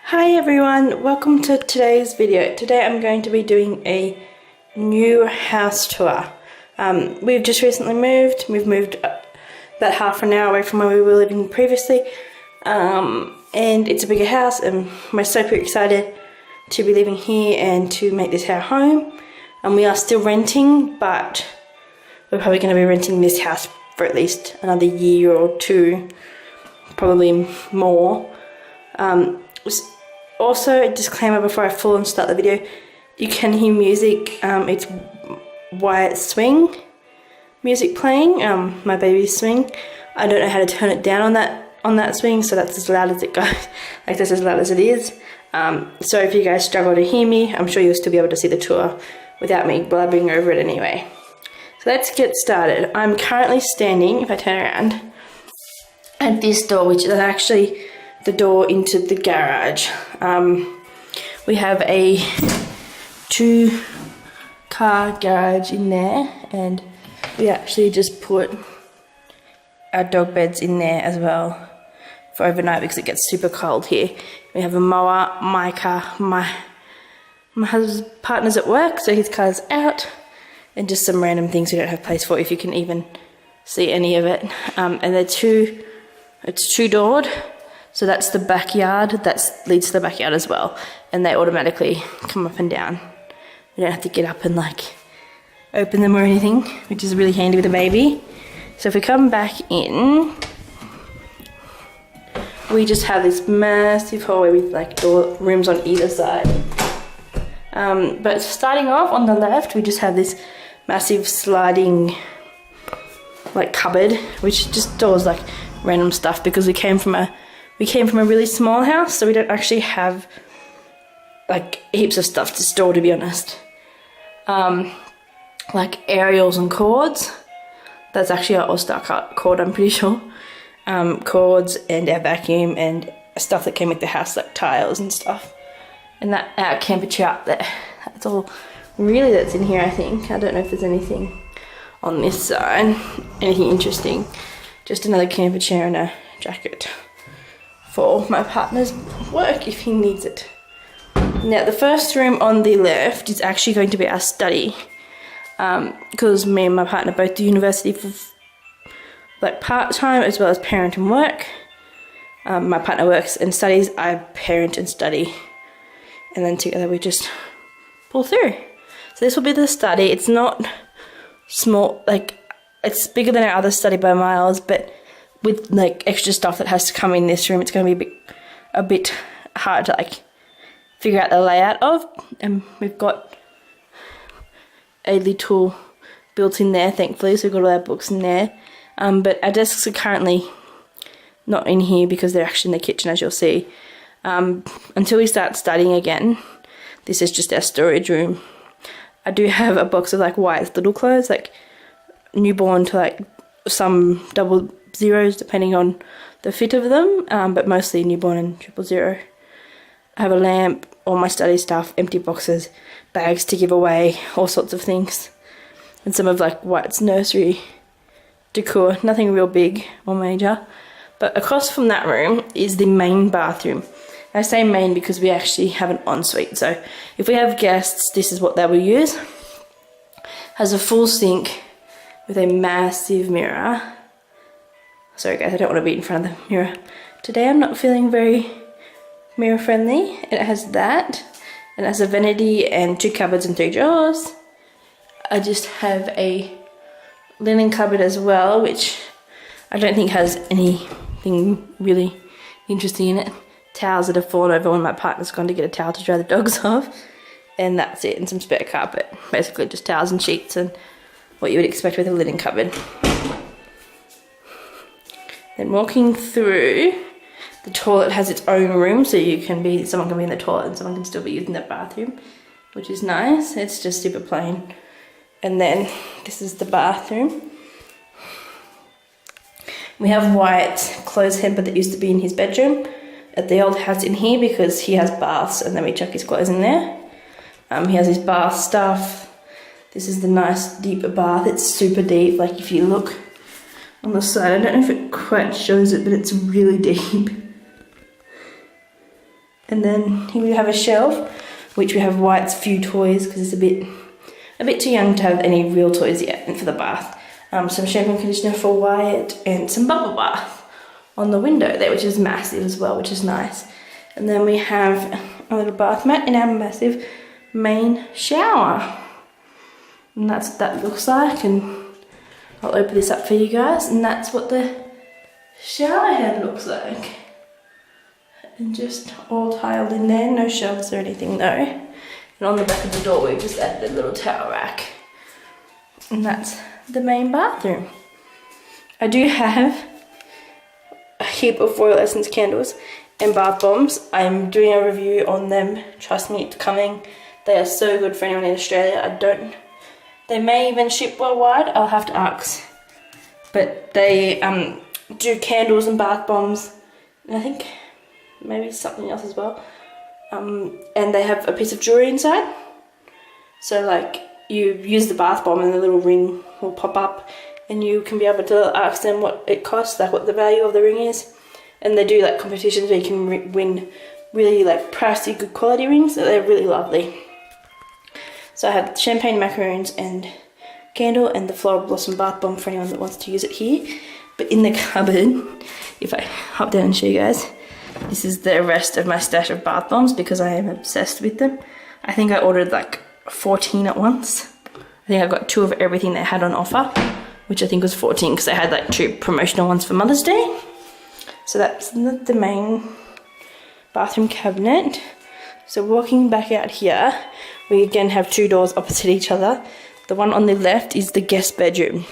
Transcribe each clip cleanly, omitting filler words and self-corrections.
Hi everyone, welcome to today's video. Today I'm going to be doing a new house tour. We've just recently moved. We've moved about half an hour away from where we were living previously. And it's a bigger house and we're super excited to be living here and to make this our home. And we are still renting, but we're probably going to be renting this house for at least another year or two, probably more. Also, a disclaimer before I full on start the video, you can hear music. It's Wyatt Swing music playing, my baby's swing. I don't know how to turn it down on that swing, so that's as loud as it goes. Like that's as loud as it is. So if you guys struggle to hear me, I'm sure you'll still be able to see the tour without me blabbering over it anyway. So let's get started. I'm currently standing, if I turn around, at this door, which is actually the door into the garage. We have a 2-car garage in there, and we actually just put our dog beds in there as well for overnight because it gets super cold here. We have a mower, my car, my husband's partner's at work, so his car's out, and just some random things we don't have place for, if you can even see any of it. And it's two-doored. So that's the backyard, that leads to the backyard as well. And they automatically come up and down. We don't have to get up and like open them or anything, which is really handy with a baby. So if we come back in, we just have this massive hallway with like door rooms on either side. But starting off on the left, we just have this massive sliding like cupboard, which just stores like random stuff because we came from a really small house, so we don't actually have like heaps of stuff to store, to be honest. Like aerials and cords. That's actually our All-Star cord, I'm pretty sure. Cords and our vacuum and stuff that came with the house, like tiles and stuff. And that our camper chair up there. That's all really that's in here, I think. I don't know if there's anything on this side, anything interesting. Just another camper chair and a jacket for my partner's work if he needs it. Now the first room on the left is actually going to be our study, because me and my partner both do university for like part-time as well as parent and work. My partner works and studies, I parent and study, and then together we just pull through. So this will be the study. It's not small, like it's bigger than our other study by miles, but with like extra stuff that has to come in this room, it's going to be a bit hard to like figure out the layout of. And we've got a little built in there, thankfully, so we've got all our books in there. But our desks are currently not in here because they're actually in the kitchen, as you'll see. Until we start studying again, this is just our storage room. I do have a box of like Wyatt's little clothes, like newborn to like some 00s depending on the fit of them, but mostly newborn and 000. I have a lamp, all my study stuff, empty boxes, bags to give away, all sorts of things, and some of like Wyatt's nursery decor, nothing real big or major. But across from that room is the main bathroom. I say main because we actually have an ensuite, so if we have guests, this is what they will use. Has a full sink with a massive mirror. Sorry guys, I don't want to be in front of the mirror. Today I'm not feeling very mirror friendly. It has that. It has a vanity and 2 cupboards and 3 drawers. I just have a linen cupboard as well, which I don't think has anything really interesting in it. Towels that have fallen over when my partner's gone to get a towel to dry the dogs off. And that's it, and some spare carpet. Basically just towels and sheets and what you would expect with a linen cupboard. Then walking through, the toilet has its own room, so someone can be in the toilet and someone can still be using the bathroom, which is nice. It's just super plain. And then this is the bathroom. We have Wyatt's clothes hamper that used to be in his bedroom at the old house in here because he has baths, and then we chuck his clothes in there. He has his bath stuff. This is the nice deep bath. It's super deep, like if you look on the side, I don't know if it quite shows it, but it's really deep. And then here we have a shelf, which we have Wyatt's few toys because it's a bit too young to have any real toys yet. And for the bath, some shampoo and conditioner for Wyatt and some bubble bath on the window there, which is massive as well, which is nice. And then we have a little bath mat in our massive main shower. And that's what that looks like. And I'll open this up for you guys. And that's what the shower head looks like. And just all tiled in there, no shelves or anything though. And on the back of the door we've just added a little towel rack. And that's the main bathroom. I do have a heap of Royal Essence candles and bath bombs. I'm doing a review on them. Trust me, it's coming. They are so good for anyone in Australia. They may even ship worldwide. I'll have to ask. But they do candles and bath bombs. And I think maybe something else as well. And they have a piece of jewelry inside. So like you use the bath bomb and the little ring will pop up. And you can be able to ask them what it costs, like what the value of the ring is. And they do like competitions where you can win really like pricey, good quality rings. So they're really lovely. So I have champagne macaroons and candle and the floral blossom bath bomb for anyone that wants to use it here. But in the cupboard, if I hop down and show you guys, this is the rest of my stash of bath bombs because I am obsessed with them. I think I ordered like 14 at once. I think I got 2 of everything they had on offer, which I think was 14 because I had like 2 promotional ones for Mother's Day. So that's the main bathroom cabinet. So walking back out here, we again have 2 doors opposite each other. The one on the left is the guest bedroom,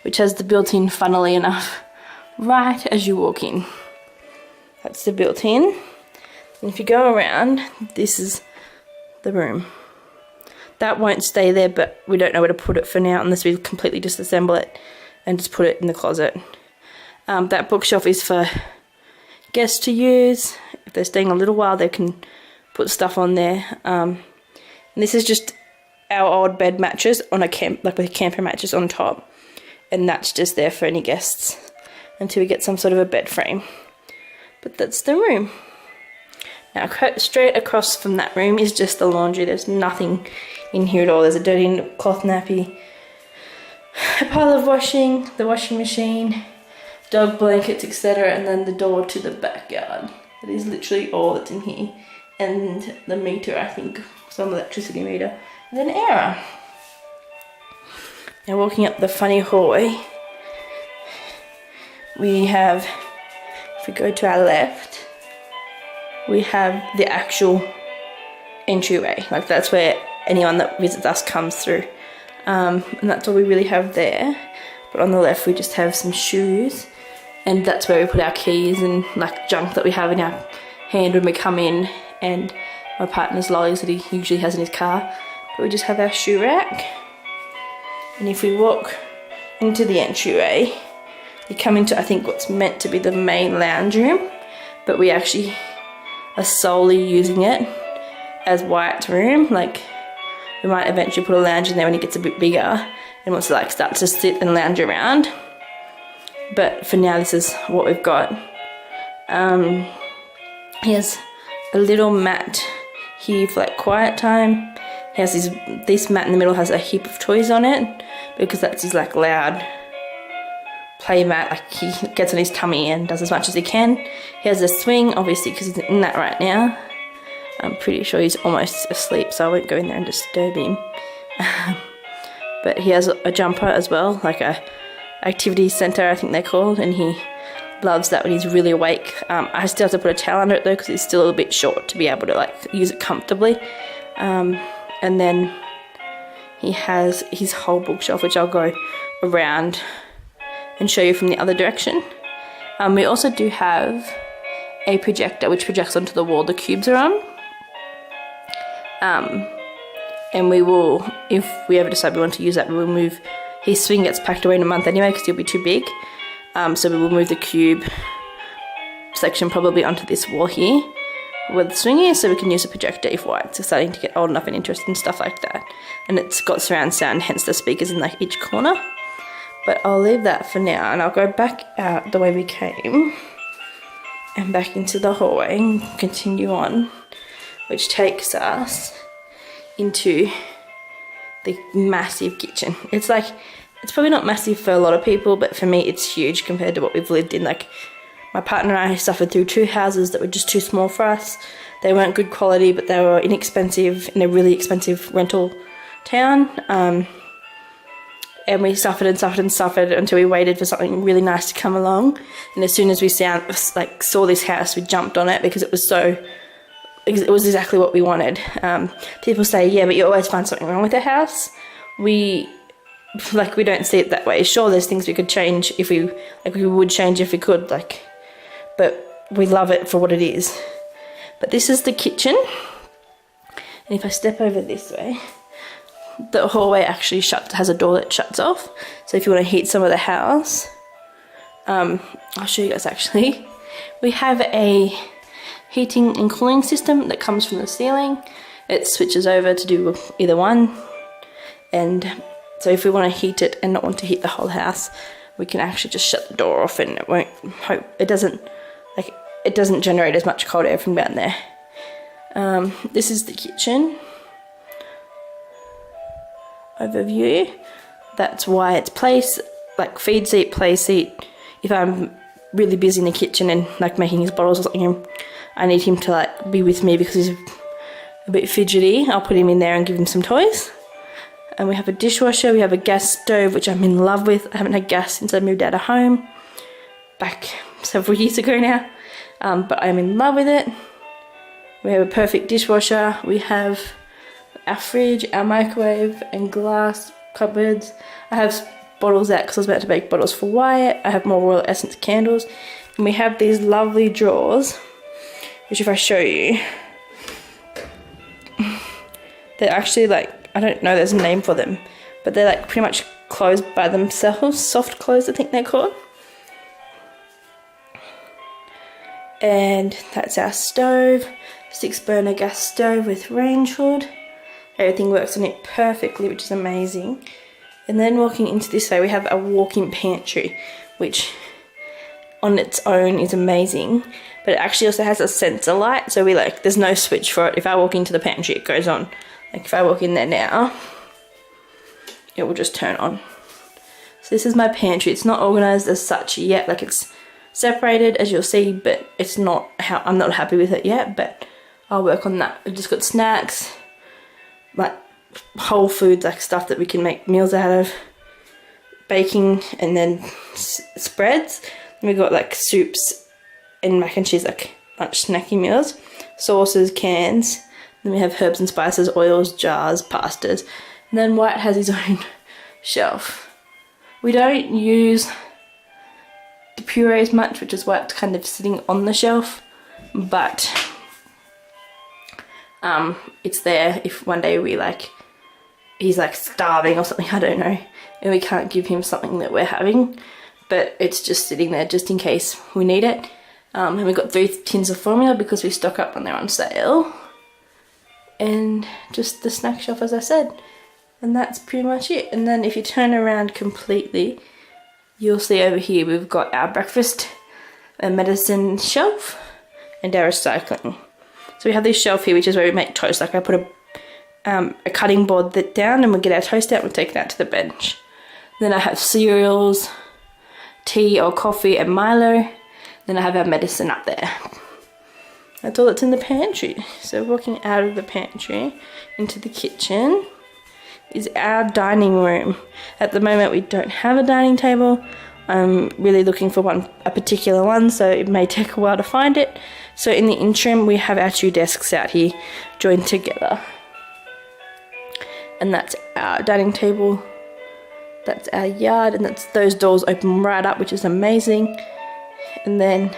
which has the built-in, funnily enough, right as you walk in. That's the built-in. And if you go around, this is the room. That won't stay there, but we don't know where to put it for now unless we completely disassemble it and just put it in the closet. That bookshelf is for guests to use. If they're staying a little while, they can put stuff on there. And this is just our old bed mattress on a with a camper mattress on top. And that's just there for any guests until we get some sort of a bed frame. But that's the room. Now, straight across from that room is just the laundry. There's nothing in here at all. There's a dirty cloth nappy, a pile of washing, the washing machine, dog blankets, etc. And then the door to the backyard. That is literally all that's in here. And the meter, I think, some electricity meter, and an error. Now walking up the funny hallway, we have, if we go to our left, we have the actual entryway. Like that's where anyone that visits us comes through. And that's all we really have there. But on the left we just have some shoes, and that's where we put our keys and like junk that we have in our hand when we come in, and my partner's lollies that he usually has in his car. But we just have our shoe rack. And if we walk into the entryway, you come into, I think, what's meant to be the main lounge room, but we actually are solely using it as Wyatt's room. Like, we might eventually put a lounge in there when he gets a bit bigger and wants to like start to sit and lounge around. But for now, this is what we've got. He has a little mat here for like quiet time. He has this mat in the middle has a heap of toys on it because that's his like loud play mat. Like he gets on his tummy and does as much as he can. He has a swing, obviously, because he's in that right now. I'm pretty sure he's almost asleep, so I won't go in there and disturb him. But he has a jumper as well, like a activity center, I think they're called, and he loves that when he's really awake. I still have to put a towel under it though because it's still a little bit short to be able to like use it comfortably. And then he has his whole bookshelf, which I'll go around and show you from the other direction. We also do have a projector which projects onto the wall the cubes are on. And we will, if we ever decide we want to use that, we will move. His swing gets packed away in a month anyway because he'll be too big. So we will move the cube section probably onto this wall here where the swing is, so we can use a projector if Wyatt's starting to get old enough and interested in stuff like that. And it's got surround sound, hence the speakers in like each corner. But I'll leave that for now and I'll go back out the way we came. and back into the hallway and continue on, which takes us into the massive kitchen. It's probably not massive for a lot of people, but for me it's huge compared to what we've lived in. Like, my partner and I suffered through 2 houses that were just too small for us. They weren't good quality, but they were inexpensive in a really expensive rental town. And we suffered until we waited for something really nice to come along. And as soon as we saw this house, we jumped on it because it was exactly what we wanted. People say, yeah, but you always find something wrong with the house. We don't see it that way. Sure, there's things we could change we would change if we could, but we love it for what it is. But this is the kitchen. And if I step over this way, the hallway actually has a door that shuts off. So if you want to heat some of the house, I'll show you guys actually. We have a heating and cooling system that comes from the ceiling. It switches over to do either one. And so if we want to heat it and not want to heat the whole house, we can actually just shut the door off, and it doesn't generate as much cold air from down there. This is the kitchen overview. That's why it's place, feed seat, play seat. If I'm really busy in the kitchen and making his bottles or something, I need him to be with me because he's a bit fidgety. I'll put him in there and give him some toys. And we have a dishwasher. We have a gas stove, which I'm in love with. I haven't had gas since I moved out of home back several years ago now, but I'm in love with it. We have a perfect dishwasher. We have our fridge, our microwave, and glass cupboards. I have bottles out because I was about to make bottles for Wyatt. I have more Royal Essence candles. And we have these lovely drawers, which if I show you, they're actually I don't know, there's a name for them, but they're pretty much closed by themselves. Soft close, I think they're called. And that's our stove, 6-burner gas stove with range hood. Everything works on it perfectly, which is amazing. And then walking into this way, we have a walk-in pantry, which on its own is amazing, but it actually also has a sensor light, so there's no switch for it. If I walk into the pantry, it goes on. If I walk in there now, it will just turn on. So this is my pantry. It's not organised as such yet, it's separated as you'll see, but I'm not happy with it yet, but I'll work on that. I've just got snacks, whole foods, stuff that we can make meals out of, baking, and then spreads. And we've got soups and mac and cheese, lunch snacky meals, sauces, cans. Then we have herbs and spices, oils, jars, pastas. And then Wyatt has his own shelf. We don't use the purees much, which is why it's kind of sitting on the shelf, but it's there if one day he's starving or something, I don't know, and we can't give him something that we're having, but it's just sitting there just in case we need it. And we've got 3 tins of formula because we stock up when they're on sale, and just the snack shelf, as I said, and that's pretty much it. And then if you turn around completely, you'll see over here we've got our breakfast and medicine shelf and our recycling. So we have this shelf here, which is where we make toast. I put a cutting board down, and we get our toast out and we take it out to the bench. Then I have cereals, tea or coffee, and Milo. Then I have our medicine up there. That's all that's in the pantry. So walking out of the pantry into the kitchen is our dining room. At the moment we don't have a dining table. I'm really looking for a particular one, so it may take a while to find it. So in the interim we have our 2 desks out here joined together. And that's our dining table. That's our yard, and those doors open right up, which is amazing. And then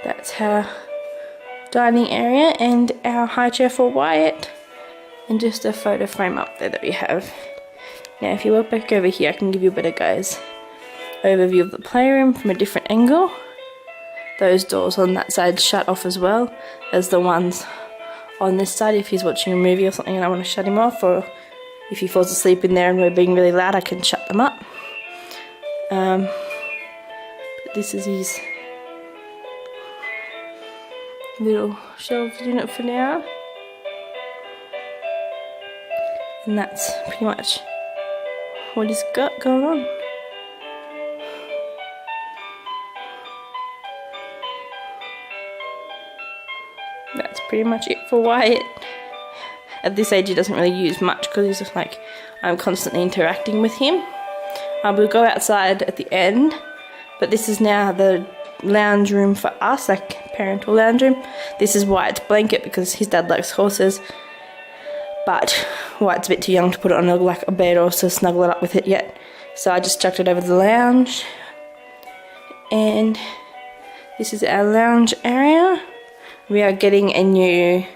that's our dining area and our high chair for Wyatt, and just a photo frame up there that we have. Now if you look back over here, I can give you a better overview of the playroom from a different angle. Those doors on that side shut off as well as the ones on this side. If he's watching a movie or something and I want to shut him off, or if he falls asleep in there and we're being really loud, I can shut them up. But this is his little shelves unit for now. And that's pretty much what he's got going on. That's pretty much it for Wyatt. At this age he doesn't really use much because he's just like, I'm constantly interacting with him. We'll go outside at the end, but this is now the lounge room for us, like parental lounge room. This is Wyatt's blanket because his dad likes horses, but Wyatt's a bit too young to put it on a bed or to snuggle it up with it yet. So I just chucked it over the lounge. And this is our lounge area. We are getting a new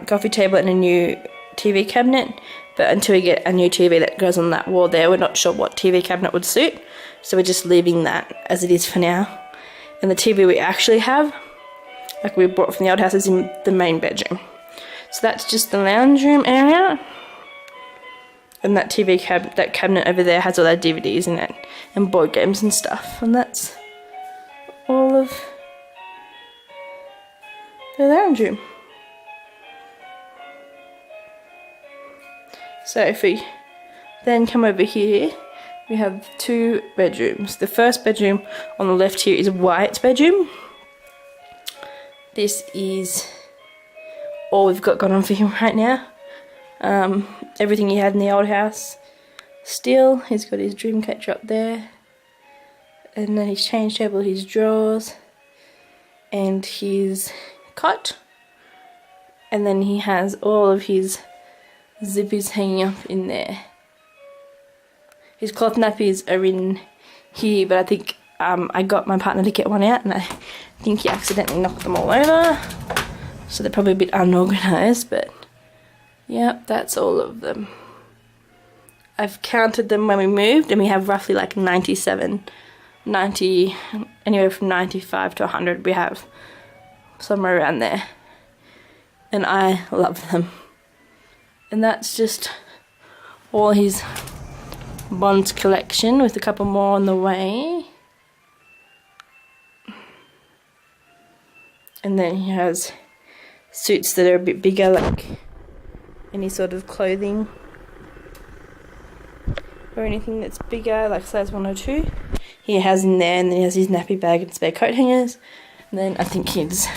coffee table and a new TV cabinet, but until we get a new TV that goes on that wall there, we're not sure what TV cabinet would suit, so we're just leaving that as it is for now. And the TV we actually have, like we brought from the old house, is in the main bedroom. So that's just the lounge room area, and that that cabinet over there has all our DVDs in it and board games and stuff, and that's all of the lounge room. So if we then come over here, we have 2 bedrooms. The first bedroom on the left here is Wyatt's bedroom. This is all we've got going on for him right now. Everything he had in the old house. Still, he's got his dream catcher up there, and then his change table, his drawers, and his cot. And then he has all of his zippers hanging up in there. His cloth nappies are in here, but I think I got my partner to get one out, and I think he accidentally knocked them all over, so they're probably a bit unorganised, but yeah, that's all of them. I've counted them when we moved, and we have roughly like 97, 90, anywhere from 95 to 100 we have, somewhere around there, and I love them. And that's just all his Bonds collection, with a couple more on the way. And then he has suits that are a bit bigger, like any sort of clothing or anything that's bigger, like size 102. He has in there, and then he has his nappy bag and spare coat hangers. And then I think he's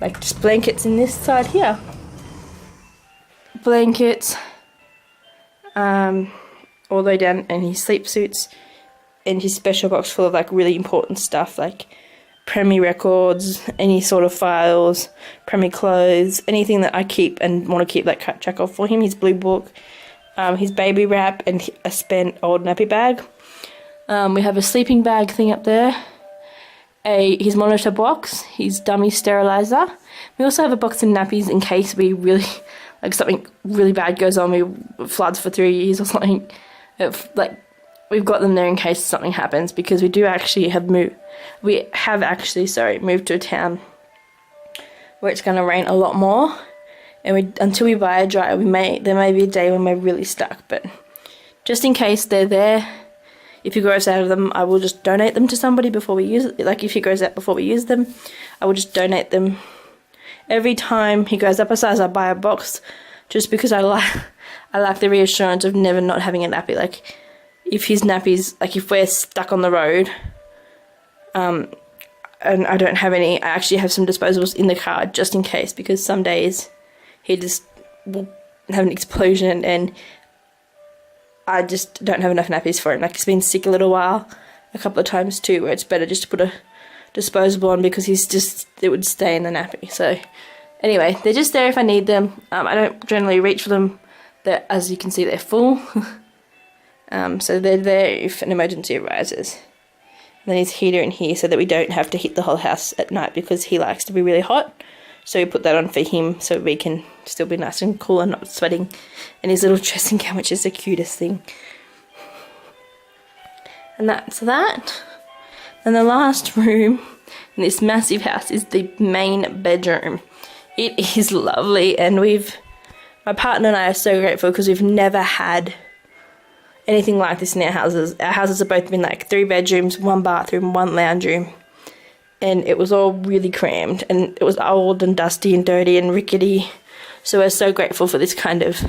like just blankets in this side here. Blankets, all the way down, and his sleep suits, and his special box full of like really important stuff like Premi records, any sort of files, Premi clothes, anything that I keep and want to keep like track of for him. His blue book, his baby wrap, and a spent old nappy bag. We have a sleeping bag thing up there, his monitor box, his dummy sterilizer. We also have a box of nappies in case we really, like something really bad goes on, we floods for 3 years or something. Like, we've got them there in case something happens, because we do actually moved to a town where it's going to rain a lot more, and until we buy a dryer, there may be a day when we're really stuck, but just in case they're there, if he grows out of them, I will just donate them to somebody before we use it. Like, if he grows out before we use them, I will just donate them. Every time he goes up a size, I buy a box, just because I like the reassurance of never not having a nappy. Like, if his nappies, like if we're stuck on the road, and I don't have any, I actually have some disposables in the car just in case, because some days he just will have an explosion and I just don't have enough nappies for him. Like, he's been sick a little while, a couple of times too, where it's better just to put a disposable on, because it would stay in the nappy. So anyway, they're just there if I need them. I don't generally reach for them. As you can see, they're full. So they're there if an emergency arises. And then his heater in here, so that we don't have to heat the whole house at night, because he likes to be really hot. So we put that on for him so we can still be nice and cool and not sweating. And his little dressing gown, which is the cutest thing. And that's that. And the last room in this massive house is the main bedroom. It is lovely, and my partner and I are so grateful, because we've never had anything like this in our houses. Our houses have both been like 3 bedrooms, 1 bathroom, 1 lounge room, and it was all really crammed, and it was old and dusty and dirty and rickety. So we're so grateful for this kind of,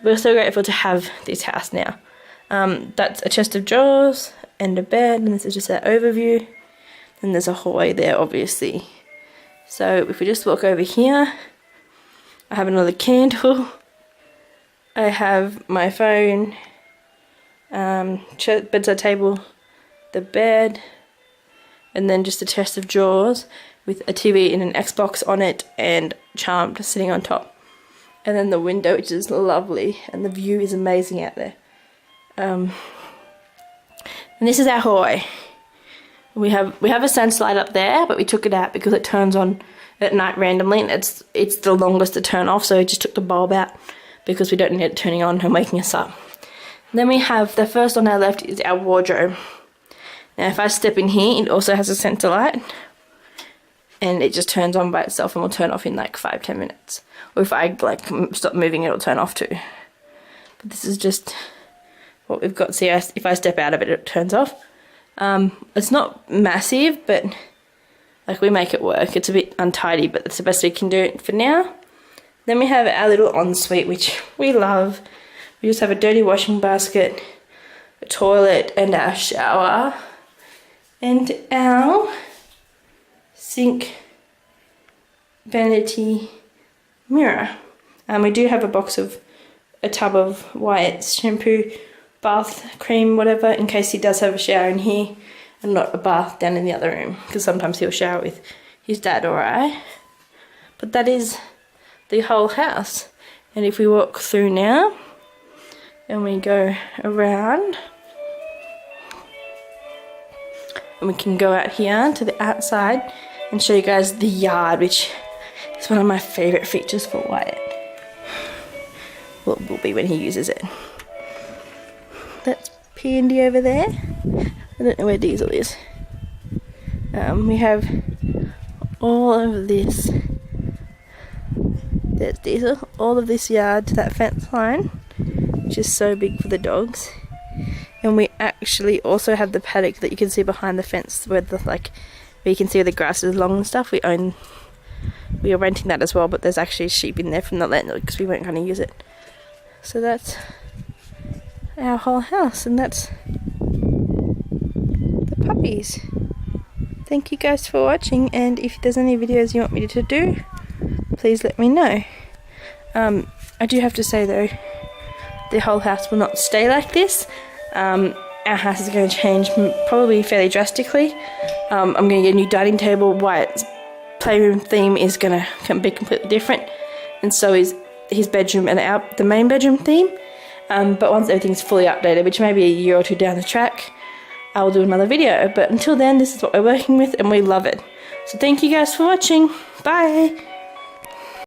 we're so grateful to have this house now. That's a chest of drawers and a bed, and this is just that overview. And there's a hallway there, obviously. So if we just walk over here, I have another candle. I have my phone, bedside table, the bed, and then just a chest of drawers with a TV and an Xbox on it and Charmed sitting on top. And then the window, which is lovely, and the view is amazing out there. And this is our hallway. We have a sense light up there, but we took it out because it turns on at night randomly, and it's the longest to turn off, so we just took the bulb out because we don't need it turning on and waking us up. And then we have the first on our left is our wardrobe. Now if I step in here, it also has a sensor light, and it just turns on by itself and will turn off in like 5-10 minutes. Or if I like stop moving, it'll turn off too. But this is just what we've got. See, if I step out of it, it turns off. It's not massive, but like we make it work. It's a bit untidy, but that's the best we can do for now. Then we have our little ensuite, which we love. We just have a dirty washing basket, a toilet, and our shower, and our sink vanity mirror. We do have a tub of white shampoo, bath cream, whatever, in case he does have a shower in here and not a bath down in the other room, because sometimes he'll shower with his dad or I. But that is the whole house. And if we walk through now and we go around, and we can go out here to the outside and show you guys the yard, which is one of my favourite features for Wyatt. Well, it will be when he uses it. That's Pandy over there. I don't know where Diesel is. We have all of this. There's Diesel. All of this yard to that fence line, which is so big for the dogs. And we actually also have the paddock that you can see behind the fence, where where you can see where the grass is long and stuff. We are renting that as well, but there's actually sheep in there from the landlord because we weren't going to use it. So that's our whole house, and that's the puppies. Thank you guys for watching, and if there's any videos you want me to do, please let me know. I do have to say though, the whole house will not stay like this. Our house is going to change probably fairly drastically. I'm going to get a new dining table. Wyatt's playroom theme is going to be completely different, and so is his bedroom and the main bedroom theme. But once everything's fully updated, which may be a year or two down the track, I will do another video. But until then, this is what we're working with, and we love it. So thank you guys for watching. Bye!